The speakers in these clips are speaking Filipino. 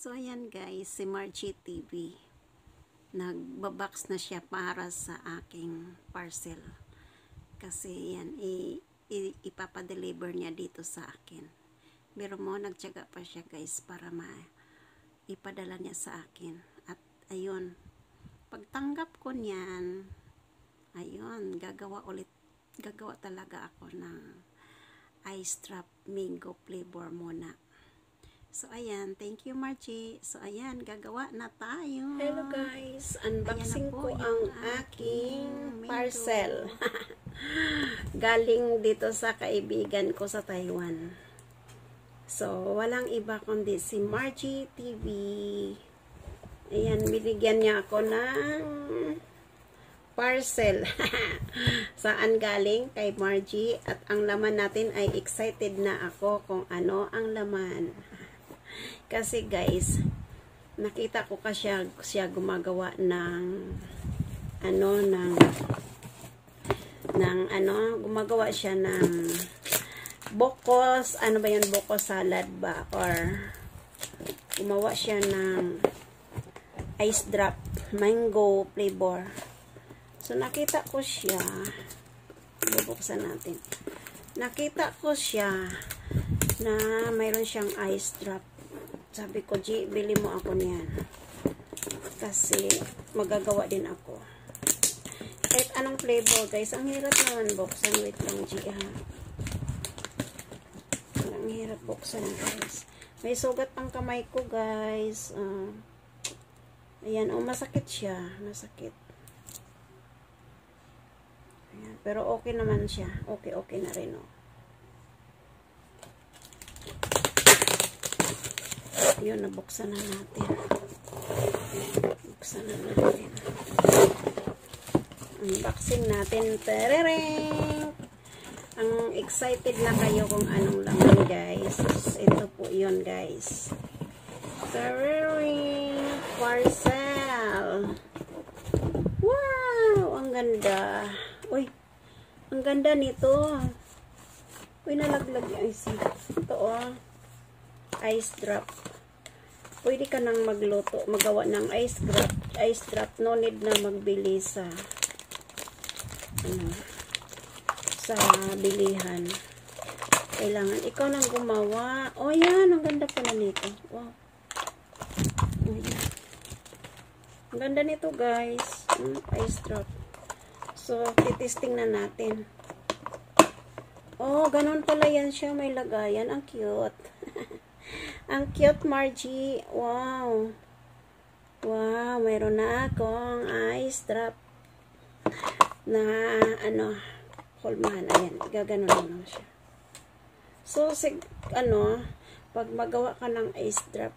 So, ayan guys, si Margie TV. Nagbabox na siya para sa aking parcel. Kasi yan, ipapadeliver niya dito sa akin. Pero mo, nagtyaga pa siya guys para ipadala niya sa akin. At ayun, pagtanggap ko niyan, ayun, gagawa talaga ako ng ice drop mango flavor muna. So, ayan. Thank you, Margie. So, ayan. Gagawa na tayo. Hello, guys. Unboxing ko ang aking parcel. Galing dito sa kaibigan ko sa Taiwan. So, walang iba kundi si Margie TV. Ayan. Binigyan niya ako ng parcel. Saan galing? Kay Margie. At ang laman natin ay excited na ako kung ano ang laman. Kasi guys, nakita ko kasi siya gumagawa gumagawa siya ng bokos, ano ba yun, bokos salad ba, or gumawa siya ng ice drop mango flavor. So nakita ko siya, bubuksan natin. Nakita ko siya na mayroon siyang ice drop. Sabi ko, G, bili mo ako niyan. Kasi, magagawa din ako. Kahit anong flavor, guys. Ang hirap naman buksan. Wait lang, G, ha. Ang hirap buksan, guys. May sugat pang kamay ko, guys. Ayan, masakit siya. Masakit. Ayan, pero okay naman siya. Okay na rin, Yun, nabuksan na natin. Buksan na natin. Unboxing natin. Terereng! Ang excited na kayo kung anong laman, guys. Ito po yun, guys. Terereng! Parcel! Wow! Ang ganda. Uy! Ang ganda nito. Uy, nalaglag yung ice. Ito, ice drop. Pwede ka nang magluto, magawa ng ice drop. No need na magbili sa sa bilihan. Kailangan ikaw nang gumawa. Oh, yan, ang ganda pala nito. Wow. Oh, yan. Ang ganda nito, guys. Ice drop. So, titesting na natin. Oh, ganun pala yan siya, may lagayan. Ang cute. Ang cute, Margie. Wow. Wow, mayroon na akong ice drop na, kulmahan. Ayan, gaganon lang siya. So, pag magawa ka ng ice drop,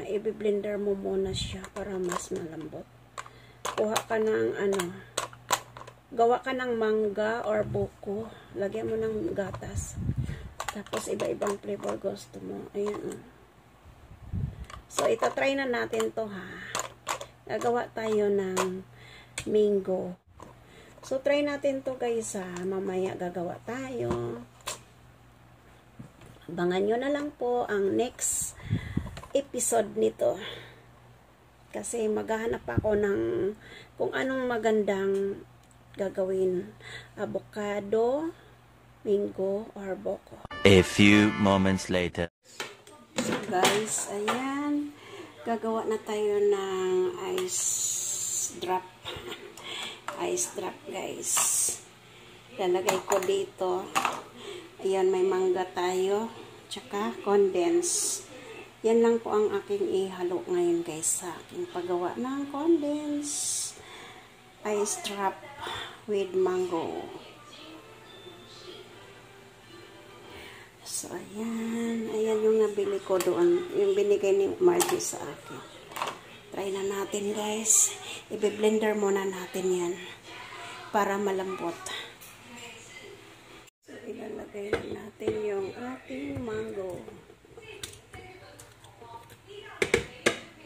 i-blender mo muna siya para mas malambot. Kuha ka ng, gawa ka ng mangga or buko. Lagyan mo ng gatas. Tapos, iba-ibang flavor gusto mo. Ayan, So, try na natin to, ha. Gagawa tayo ng mango. So, try natin to, guys, ha. Mamaya gagawa tayo. Abangan nyo na lang po ang next episode nito. Kasi maghahanap ako ng kung anong magandang gagawin. Avocado, mango, or boko. A few moments later. So guys, ayan. Gagawa na tayo ng ice drop. Ice drop, guys. Lalagay ko dito. Ayan, may mangga tayo. Tsaka condense. Yan lang po ang aking ihalo ngayon, guys, sa aking paggawa ng condense ice drop with mango. So, ayan. Ayan yung nabili ko doon. Yung binigay ni Margie sa akin. Try na natin, guys. I-blender muna natin yan. Para malambot. So, ilalagay natin yung ating mango.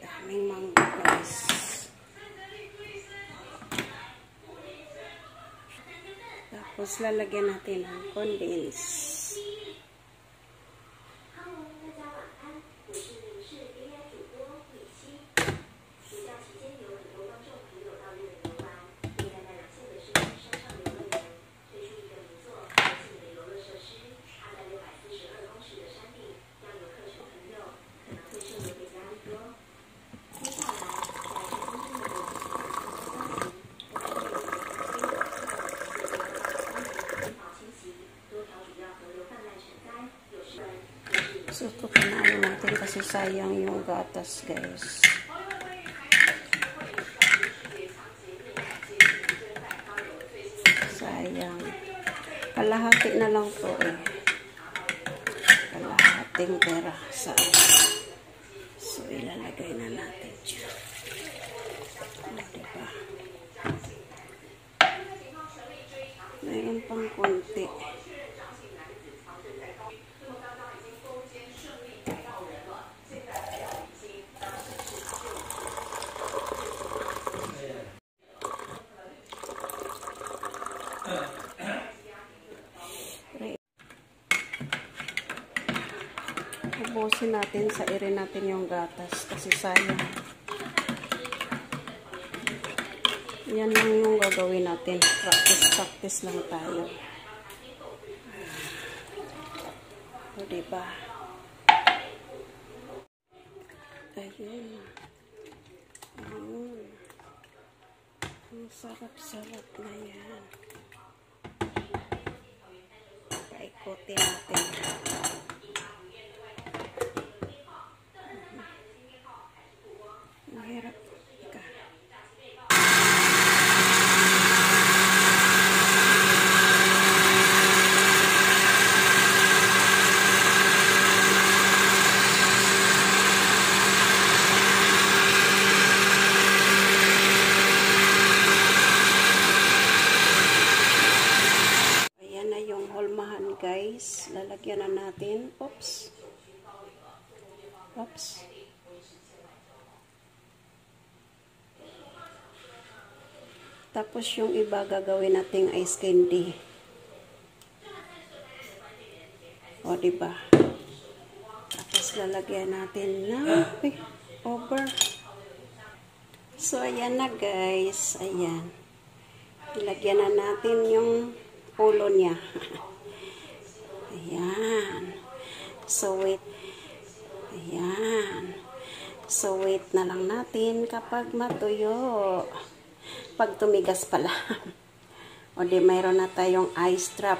Daming mango, guys. Tapos, lalagyan natin ang condense. sayang yung gatas, guys. Sayang. Kalahati na lang to eh. Kalahating pera. So, ilalagay na natin siya. Diba? Mayroon pang konti. Ubusin natin, sairin natin yung gatas kasi sayang. Yan lang yung gagawin natin. Practice lang tayo. O, diba? Ayun. Ayun. Ang sarap-sarap na yan. Paikutin natin. Mahirap. Ika. Ayan na yung holmahan, guys. Lalagyan na natin. Oops. Oops. Tapos yung iba gagawin nating ice candy. O, diba? Tapos lalagyan natin ng over. So, ayan na, guys. Ayan. Ilagyan na natin yung ulo niya. Ayan. So, wait. Ayan. So, wait na lang natin kapag matuyo. Pag tumigas pala. O di, mayroon na tayong ice drop.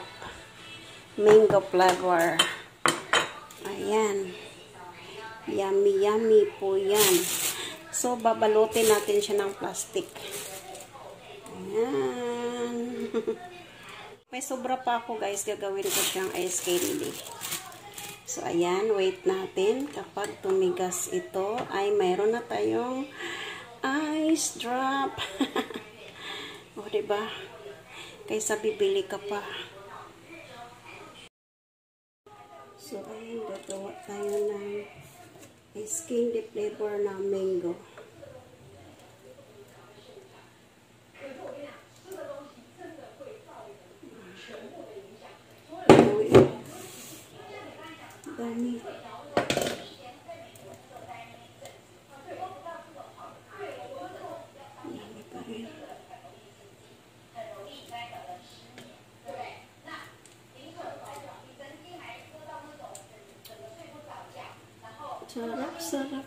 Mango flavor. Ayan. Yummy, yummy po yan. So, babalutin natin siya ng plastic. Ayan. May sobra pa ako, guys. Gagawin ko siyang ice candy. So, ayan. Wait natin. Kapag tumigas ito, ay mayroon na tayong ice drop. O, diba? Kaysa bibili ka pa. So, ayun, gagawa tayo ng ice candy flavor na mango. Dami. Dami pa rin. Sarap, sarap.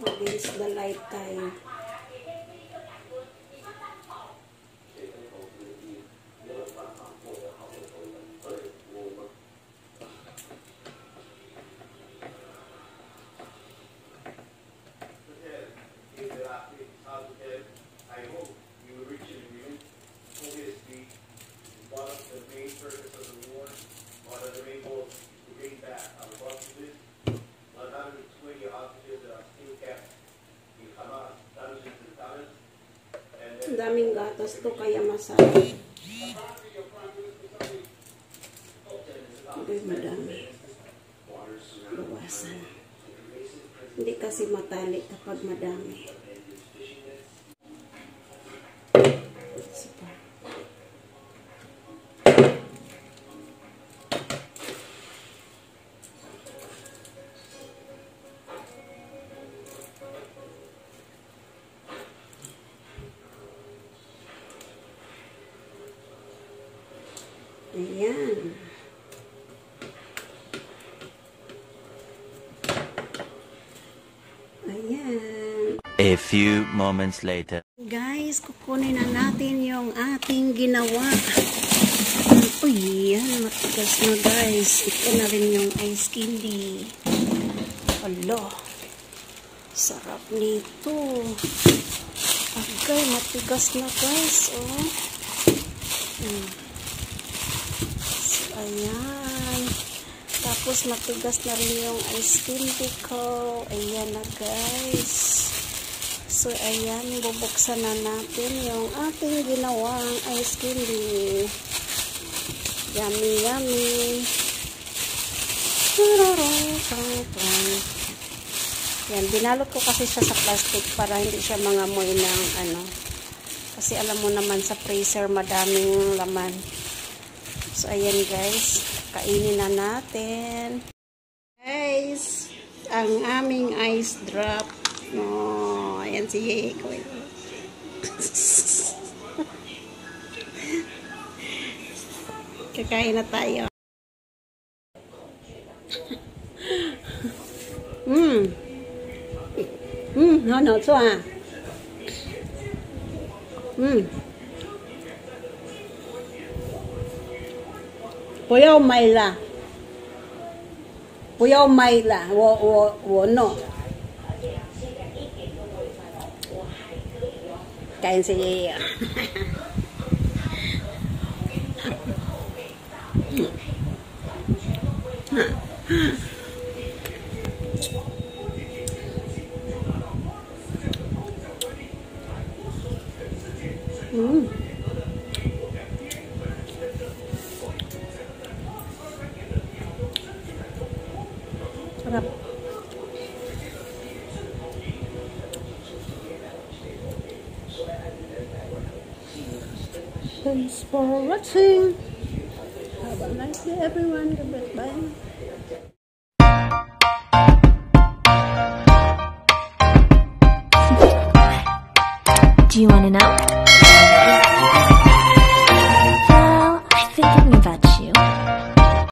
Against the light tayo. I hope you will reach an agreement. Obviously, one of the main purpose of the war, one of the main goals is to bring back our hostages. 120 hostages that are still kept in Hamas dungeons and tunnels. Ang daming gatas to kaya masarap. Okay, madami. Bawasan. Hindi kasi matali kapag madami. A few moments later. Guys, kukunin na natin yung ating ginawa. Uy, yan. Matigas na guys. Ito na rin yung ice candy. Alo. Sarap nito. Agay, matigas na guys. Oh. So, ayan. Tapos matigas na rin yung ice candy ko. Ayan na guys. So, ayan, bubuksan na natin yung ating ginawang ice candy. Yummy, yummy. Yan, binalot ko kasi siya sa plastic para hindi siya mangamoy ng ano. Kasi alam mo naman sa freezer madaming laman. So, ayan guys, kainin na natin. Guys, ang aming ice drop. No, ayan si Yeko. Kakain na tayo. No, so ah. Bù yao mày là wo no. Kain si Yaya. Sarap. Thanks for watching. Have a nice day, everyone. Goodbye. Do you want to know?